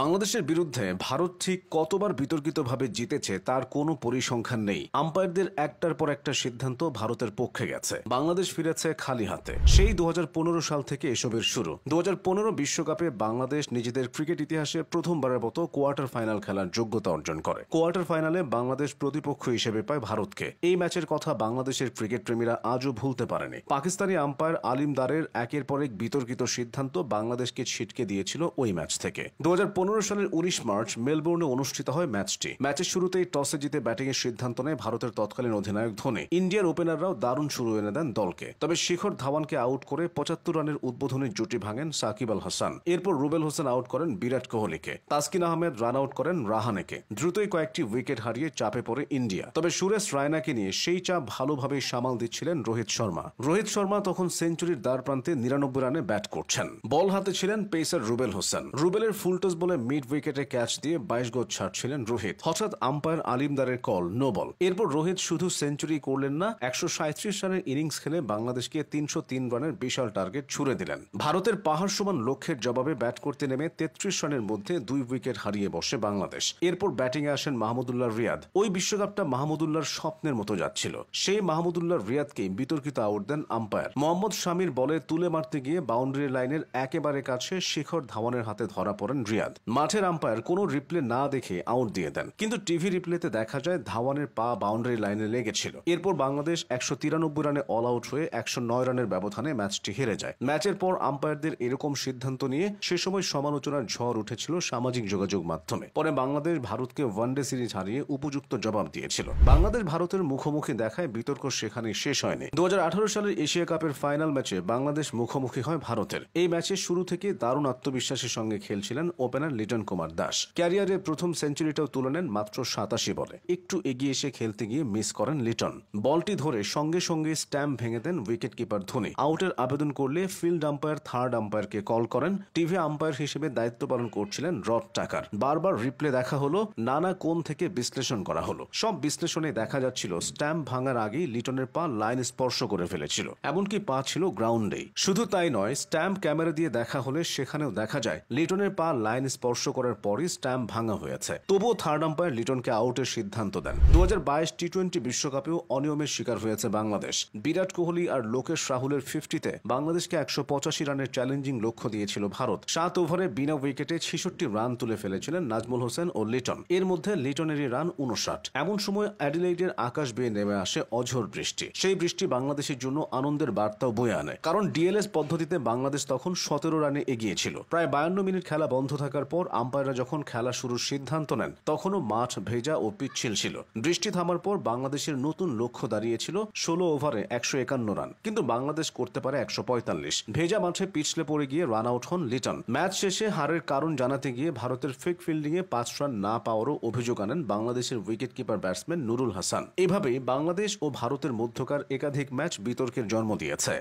বাংলাদেশের বিরুদ্ধে ভারত ঠিক কতবার বিতর্কিতভাবে জিতেছে তার কোনো পরিসংখ্যান নেই। আম্পায়ারদের একটার পর একটা সিদ্ধান্ত ভারতের পক্ষে গেছে। বাংলাদেশ ফিরেছে খালি হাতে। সেই 2015 সাল থেকে এসবের শুরু। 2015 বিশ্বকাপে বাংলাদেশ নিজেদের ক্রিকেট ইতিহাসে প্রথমবারের মতো কোয়ার্টার ফাইনাল খেলার যোগ্যতা অর্জন করে। কোয়ার্টার ফাইনালে বাংলাদেশ প্রতিপক্ষ হিসেবে পায় ভারতকে। এই ম্যাচের কথা বাংলাদেশের ক্রিকেট প্রেমীরা আজও ভুলতে পারেনি। পাকিস্তানি আম্পায়ার আলিম দারের একের পর এক বিতর্কিত সিদ্ধান্ত বাংলাদেশকে ছিটকে দিয়েছিল ওই ম্যাচ থেকে। 2015 সালের 19 মার্চ মেলবোর্নে অনুষ্ঠিত হয় ম্যাচটি। ম্যাচের শুরুতেই টসে জিতে ব্যাটিংয়ের সিদ্ধান্ত নেয় ভারতের তৎকালীন অধিনায়ক ধোনি। ইন্ডিয়ার ওপেনাররাও দারুণ শুরু এনে দেন দলকে। তবে শিখর ধাওয়ানকে আউট করে 75 রানের উদ্বোধনী জুটি ভাঙেন সাকিব আল হাসান। এরপর রুবেল হোসেন আউট করেন বিরাট কোহলিকে। তাসকিন আহমেদ রান আউট করেন রাহানেকে। দ্রুতই কয়েকটি উইকেট হারিয়ে চাপে পড়ে ইন্ডিয়া। তবে সুরেশ রায়নাকে নিয়ে সেই চাপ ভালোভাবেই সামাল দিচ্ছিলেন রোহিত শর্মা। রোহিত শর্মা তখন সেঞ্চুরির দ্বার প্রান্তে 99 রানে ব্যাট করছেন। বল হাতে ছিলেন পেসার রুবেল হোসেন। রুবেলের ফুলটস বলে মিড উইকেটে ক্যাচ দিয়ে 22 গজ ছাড়ছিলেন রোহিত। হঠাৎ আম্পায়ার আলিমদারের কল নো বল। এরপর রোহিত শুধু সেঞ্চুরি করলেন না, 137 রানের ইনিংস খেলে বাংলাদেশকে 303 রানের বিশাল টার্গেট ছুড়ে দিলেন। ভারতের পাহাড় সমান লক্ষ্যের জবাবে ব্যাট করতে নেমে 33 রানের মধ্যে 2 উইকেট হারিয়ে বসে বাংলাদেশ। এরপর ব্যাটিংয়ে আসেন মাহমুদুল্লাহ রিয়াদ। ওই বিশ্বকাপটা মাহমুদুল্লাহর স্বপ্নের মতো যাচ্ছিল। সেই মাহমুদুল্লাহ রিয়াদকেই বিতর্কিত আউট দেন আম্পায়ার। মোহাম্মদ শামির বলে তুলে মারতে গিয়ে বাউন্ডারি লাইনের একেবারে কাছে শিখর ধাওয়ানের হাতে ধরা পড়েন রিয়াদ। মাঠের আম্পায়ার কোনো রিপ্লে না দেখে আউট দিয়ে দেন, কিন্তু টিভি রিপ্লেতে দেখা যায় ধাওয়ানের পা বাউন্ডারি লাইনে লেগেছিল। এরপর বাংলাদেশ 193 রানে অল আউট হয়ে 109 রানের ব্যবধানে ম্যাচটি হেরে যায়। ম্যাচের পর আম্পায়ারদের এরকম সিদ্ধান্ত নিয়ে সে সময় সমালোচনার ঝড় উঠেছিল সামাজিক যোগাযোগ মাধ্যমে। পরে বাংলাদেশ ভারতকে ওয়ানডে সিরিজ হারিয়ে উপযুক্ত জবাব দিয়েছিল। বাংলাদেশ ভারতের মুখোমুখি দেখায় বিতর্ক সেখানেই শেষ হয়নি। 2018 সালের এশিয়া কাপের ফাইনাল ম্যাচে বাংলাদেশ মুখোমুখি হয় ভারতের। এই ম্যাচের শুরু থেকে দারুণ আত্মবিশ্বাসের সঙ্গে খেলছিলেন ওপেনার লিটন কুমার দাস। ক্যারিয়ারে প্রথম সেঞ্চুরিটাও তুলে নেন মাত্র 87 বলে। একটু এগিয়ে এসে খেলতে গিয়ে মিস করেন লিটন। বলটি ধরে সঙ্গে সঙ্গে স্ট্যাম্প ভেঙে দেন উইকেট কিপার ধোনি। আউটের আবেদন করলে ফিল্ড আম্পায়ার থার্ড আম্পায়ারকে কল করেন। টিভি আম্পায়ার হিসেবে দায়িত্ব পালন করছিলেন রড টাকার। বারবার রিপ্লে দেখা হলো, নানা কোণ থেকে বিশ্লেষণ করা হলো। সব বিশ্লেষণে দেখা যাচ্ছিল স্ট্যাম্প ভাঙার আগেই লিটনের পা লাইন স্পর্শ করে ফেলেছিল, এমনকি পা ছিল গ্রাউন্ডেই। শুধু তাই নয়, স্ট্যাম্প ক্যামেরা দিয়ে দেখা হলে সেখানেও দেখা যায় লিটনের পা লাইন স্পর্শ করার পরই স্ট্যাম্প ভাঙা হয়েছে। তবুও থার্ড আম্পায়ার লিটনকে আউটের সিদ্ধান্ত দেন। 2022 টি-20 বিশ্বকাপেও অনিয়মের শিকার হয়েছে বাংলাদেশ। বিরাট কোহলি আর লোকেশ রাহুলের 50-তে বাংলাদেশকে 185 রানের চ্যালেঞ্জিং লক্ষ্য দিয়েছিল ভারত। 7 ওভারে বিনা উইকেটে 66 রান তুলে ফেলেছিলেন নাজমুল হোসেন ও লিটন। এর মধ্যে লিটনেরই রান 59। এমন সময় অ্যাডিলেইডের আকাশ বেয়ে নেমে আসে অঝোর বৃষ্টি। সেই বৃষ্টি বাংলাদেশের জন্য আনন্দের বার্তাও বয়ে আনে, কারণ ডিএলএস পদ্ধতিতে বাংলাদেশ তখন 17 রানে এগিয়ে ছিল। প্রায় 52 মিনিট খেলা বন্ধ থাকার পর আম্পায়াররা যখন খেলা শুরুর সিদ্ধান্ত নেন, তখনও মাঠ ভেজা ও পিচ্ছিল ছিল। বৃষ্টি থামার পর বাংলাদেশের নতুন লক্ষ্য দাঁড়িয়েছিল 16 ওভারে 151 রান, কিন্তু বাংলাদেশ করতে পারে 145। ভেজা মাঠে পিছলে পড়ে গিয়ে রান আউট হন লিটন। ম্যাচ শেষে হারের কারণ জানাতে গিয়ে ভারতের ফেক ফিল্ডিংয়ে 5 রান না পাওয়ারও অভিযোগ আনেন বাংলাদেশের wicket keeper batsman Nurul Hasan. এভাবেই বাংলাদেশ ও ভারতের মধ্যকার একাধিক ম্যাচ বিতর্কের জন্ম দিয়েছে।